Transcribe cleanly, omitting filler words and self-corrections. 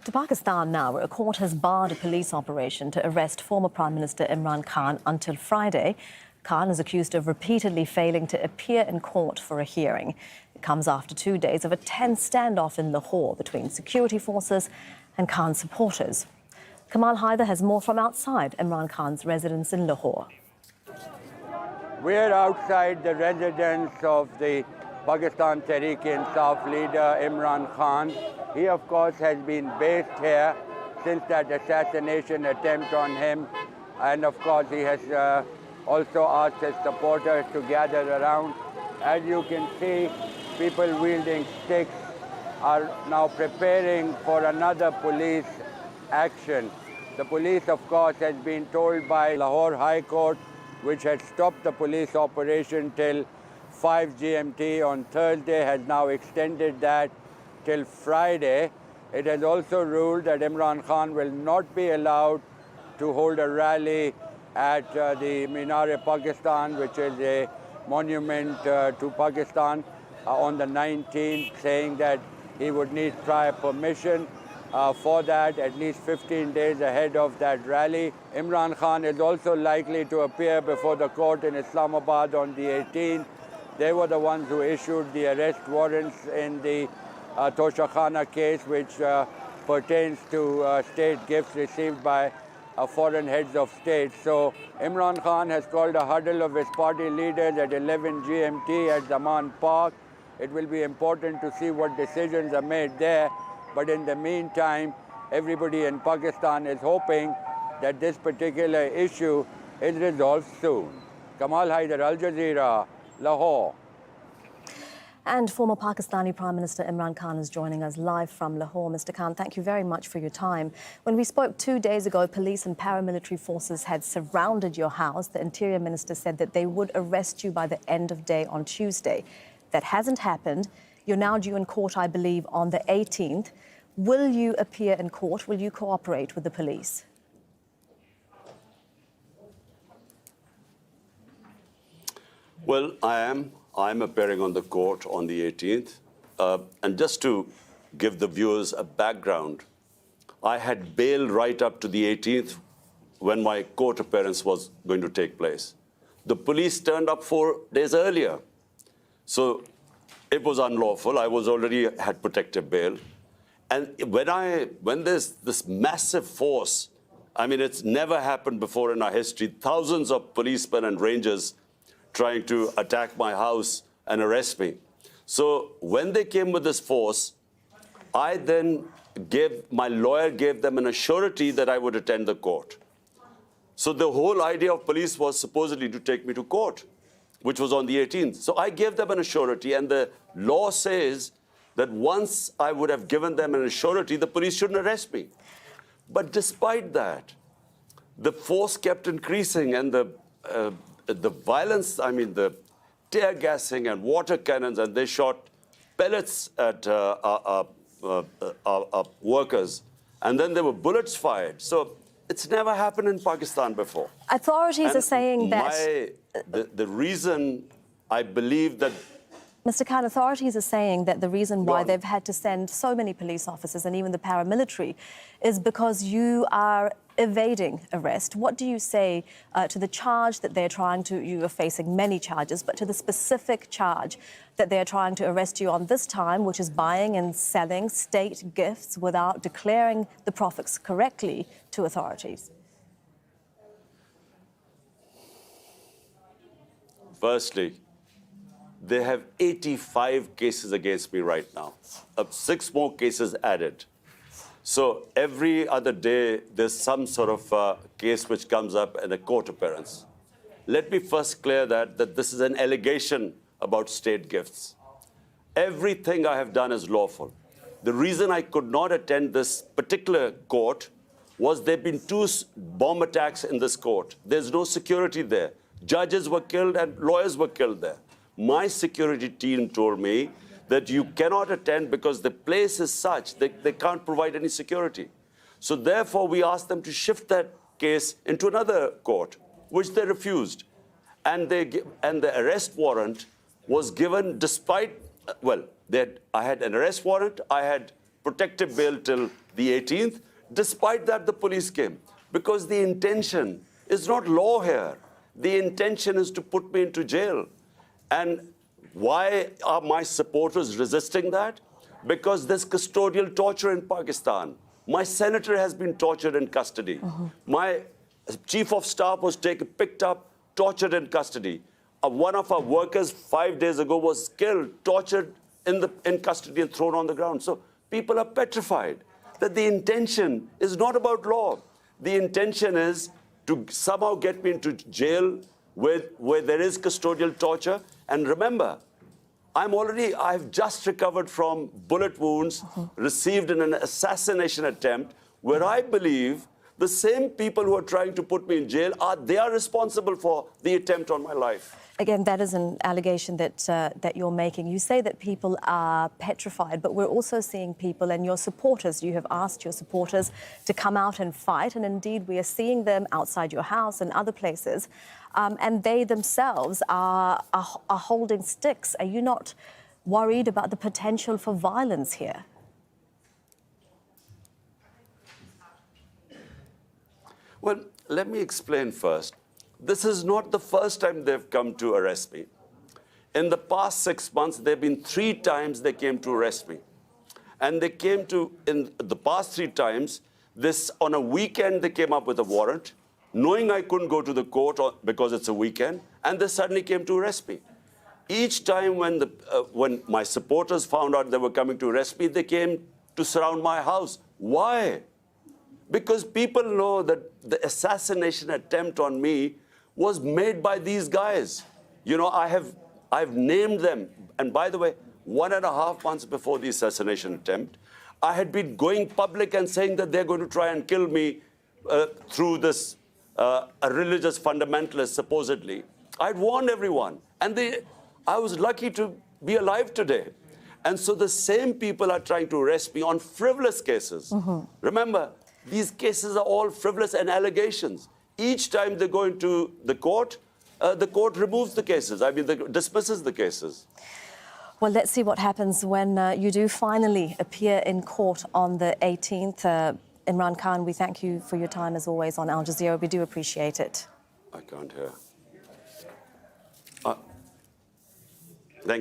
To Pakistan now, where a court has barred a police operation to arrest former Prime Minister Imran Khan until Friday. Khan is accused of repeatedly failing to appear in court for a hearing. It comes after 2 days of a tense standoff in Lahore between security forces and Khan's supporters. Kamal Haider has more from outside Imran Khan's residence in Lahore. We're outside the residence of the Pakistan Tehreek-e-Insaf leader Imran Khan. He, of course, has been based here since that assassination attempt on him. And, of course, he has also asked his supporters to gather around. As you can see, people wielding sticks are now preparing for another police action. The police, of course, has been told by Lahore High Court, which had stopped the police operation till 5 GMT on Thursday, has now extended that till Friday. It has also ruled that Imran Khan will not be allowed to hold a rally at the Minar-e-Pakistan, which is a monument to Pakistan, on the 19th, saying that he would need prior permission for that, at least 15 days ahead of that rally. Imran Khan is also likely to appear before the court in Islamabad on the 18th. They were the ones who issued the arrest warrants in the Toshakhana case, which pertains to state gifts received by foreign heads of state. So Imran Khan has called a huddle of his party leaders at 11 GMT at Zaman Park. It will be important to see what decisions are made there. But in the meantime, everybody in Pakistan is hoping that this particular issue is resolved soon. Kamal Haider, Al Jazeera, Lahore. And former Pakistani Prime Minister Imran Khan is joining us live from Lahore. Mr. Khan, thank you very much for your time. When we spoke 2 days ago, police and paramilitary forces had surrounded your house. The Interior Minister said that they would arrest you by the end of day on Tuesday. That hasn't happened. You're now due in court, I believe, on the 18th. Will you appear in court? Will you cooperate with the police? Well, I'm appearing on the court on the 18th. And just to give the viewers a background, I had bail right up to the 18th when my court appearance was going to take place. The police turned up 4 days earlier. So it was unlawful. I was already had protective bail. And when there's this massive force, I mean, it's never happened before in our history, thousands of policemen and rangers trying to attack my house and arrest me. So when they came with this force, I then my lawyer gave them an assurity that I would attend the court. So the whole idea of police was supposedly to take me to court, which was on the 18th. So I gave them an assurity, and the law says that once I would have given them an assurity, the police shouldn't arrest me. But despite that, the force kept increasing, and the violence, I mean, the tear gassing and water cannons, and they shot pellets at our workers. And then there were bullets fired. So it's never happened in Pakistan before. Authorities are saying that... The reason I believe that... Mr. Khan, authorities are saying that the reason why they've had to send so many police officers and even the paramilitary is because you are evading arrest. What do you say to the charge that they're trying to... You are facing many charges, but to the specific charge that they're trying to arrest you on this time, which is buying and selling state gifts without declaring the profits correctly to authorities? Firstly, they have 85 cases against me right now, 6 more cases added. So every other day, there's some sort of case which comes up in a court appearance. Let me first clear that this is an allegation about state gifts. Everything I have done is lawful. The reason I could not attend this particular court was there have been 2 bomb attacks in this court. There's no security there. Judges were killed and lawyers were killed there. My security team told me that you cannot attend because the place is such that they can't provide any security. So therefore, we asked them to shift that case into another court, which they refused. And the arrest warrant was given despite, well, I had an arrest warrant, I had protective bail till the 18th. Despite that, the police came. Because the intention is not law here. The intention is to put me into jail. And why are my supporters resisting that? Because there's custodial torture in Pakistan. My senator has been tortured in custody. My chief of staff was picked up, tortured in custody. One of our workers 5 days ago was killed, tortured in custody and thrown on the ground. So people are petrified that the intention is not about law. The intention is to somehow get me into jail where there is custodial torture. And remember, I've just recovered from bullet wounds received in an assassination attempt where I believe the same people who are trying to put me in jail they are responsible for the attempt on my life. Again, that is an allegation that you're making. You say that people are petrified, but we're also seeing people and your supporters. You have asked your supporters to come out and fight, and indeed we are seeing them outside your house and other places, and they themselves are holding sticks. Are you not worried about the potential for violence here? Well, let me explain first. This is not the first time they've come to arrest me. In the past 6 months, there have been 3 times they came to arrest me. And they came to, in the past 3 times, on a weekend, they came up with a warrant, knowing I couldn't go to the court because it's a weekend, and they suddenly came to arrest me. Each time when my supporters found out they were coming to arrest me, they came to surround my house. Why? Because people know that the assassination attempt on me was made by these guys. You know, I've named them. And by the way, 1.5 months before the assassination attempt, I had been going public and saying that they're going to try and kill me through this, a religious fundamentalist, supposedly. I'd warned everyone. And I was lucky to be alive today. And so the same people are trying to arrest me on frivolous cases. Remember, these cases are all frivolous and allegations. Each time they go into the court removes the cases. I mean, dismisses the cases. Well, let's see what happens when you do finally appear in court on the 18th. Imran Khan, we thank you for your time, as always, on Al Jazeera. We do appreciate it. I can't hear.